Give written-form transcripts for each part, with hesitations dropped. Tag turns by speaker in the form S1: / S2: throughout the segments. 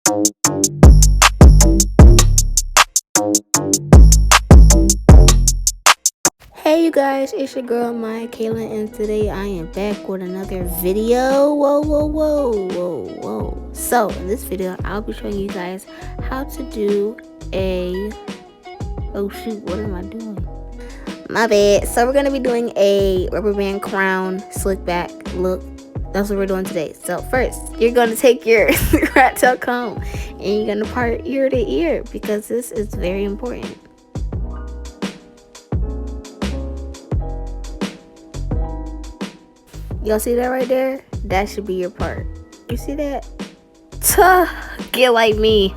S1: Hey you guys, it's your girl Maya Kayla, and today I am back with another video. Whoa. So in this video, I'll be showing you guys how to do a what am I doing? My bad. So we're gonna be doing a rubber band crown slick back look. That's what we're doing today. So first, you're gonna take your rat tail comb and you're gonna part ear to ear because this is very important. Y'all see that right there? That should be your part. You see that? Get like me.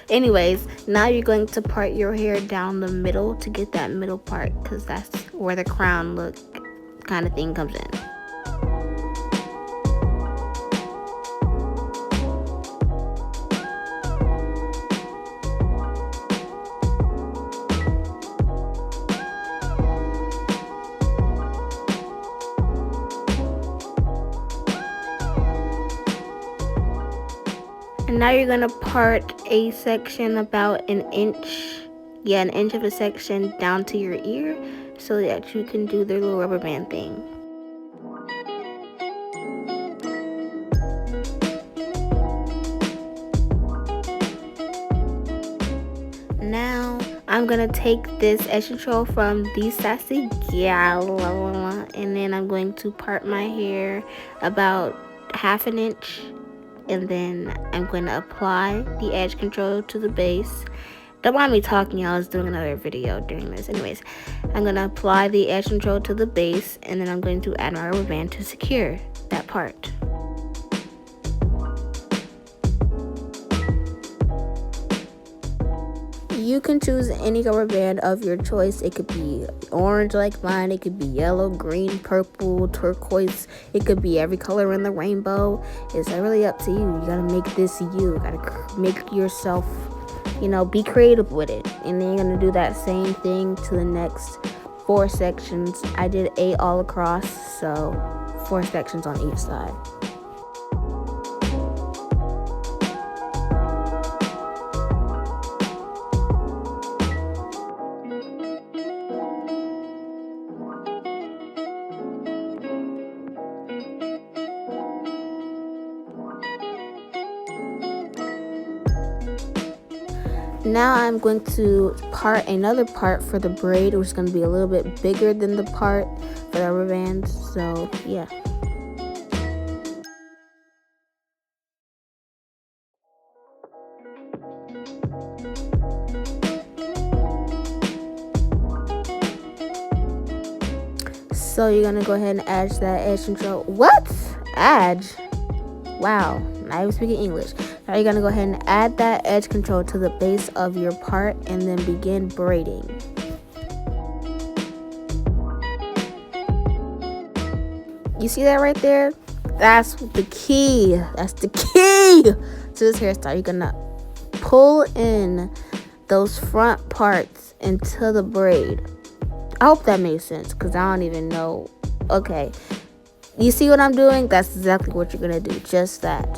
S1: Anyways, now you're going to part your hair down the middle to get that middle part, because that's where the crown look kind of thing comes in. And now you're gonna part a section about an inch of a section down to your ear so that you can do the little rubber band thing. Now I'm gonna take this edge control from the Sassie Gal, and then I'm going to part my hair about half an inch. And then I'm going to apply the edge control to the base. Don't mind me talking, I was doing another video during this. Anyways, I'm going to apply the edge control to the base, and then I'm going to add my rubber band to secure that part. You can choose any rubber band of your choice. It could be orange like mine, it could be yellow, green, purple, turquoise, it could be every color in the rainbow. It's really up to you. You gotta make this you. You gotta make yourself, be creative with it. And then you're gonna do that same thing to the next 4 sections. I did 8 all across, so 4 sections on each side. Now I'm going to part another part for the braid, which is going to be a little bit bigger than the part for the rubber band. So yeah. So you're going to go ahead and add that edge control. What? Add? Wow, not even speaking English. Now you're going to go ahead and add that edge control to the base of your part and then begin braiding. You see that right there? That's the key. That's the key to this hairstyle. You're going to pull in those front parts into the braid. I hope that made sense, because I don't even know. Okay. You see what I'm doing? That's exactly what you're going to do. Just that.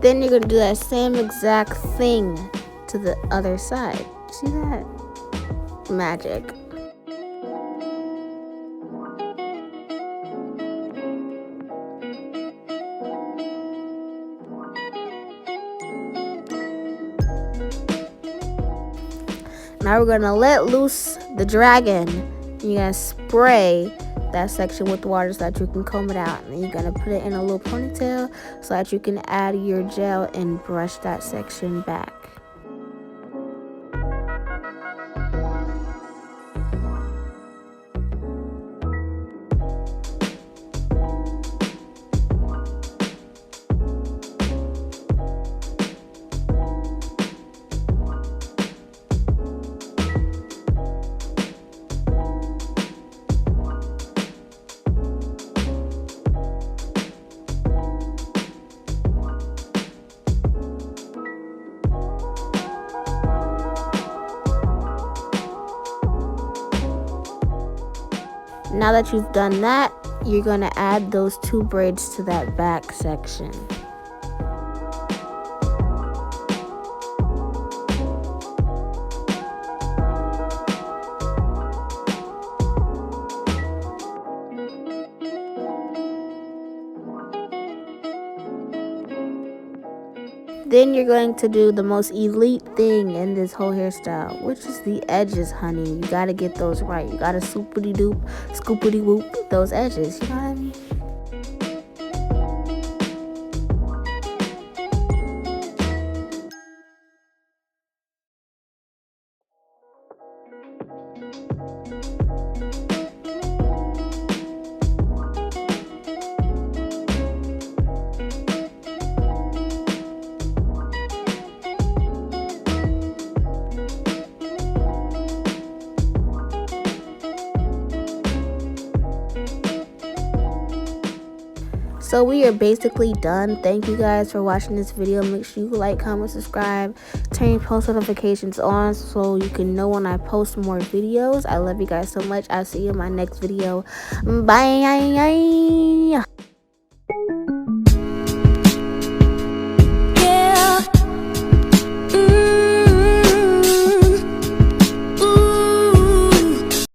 S1: Then you're going to do that same exact thing to the other side. See that? Magic. Now we're going to let loose the dragon. You're going to spray that section with water so that you can comb it out, and then you're going to put it in a little ponytail so that you can add your gel and brush that section back. Now that you've done that, you're going to add those 2 braids to that back section. Then you're going to do the most elite thing in this whole hairstyle, which is the edges, honey. You gotta get those right. You gotta soupity doop, scoopity whoop those edges. You know what I mean? So we are basically done. Thank you guys for watching this video. Make sure you like, comment, subscribe, turn your post notifications on so you can know when I post more videos. I love you guys so much. I'll see you in my next video. Bye.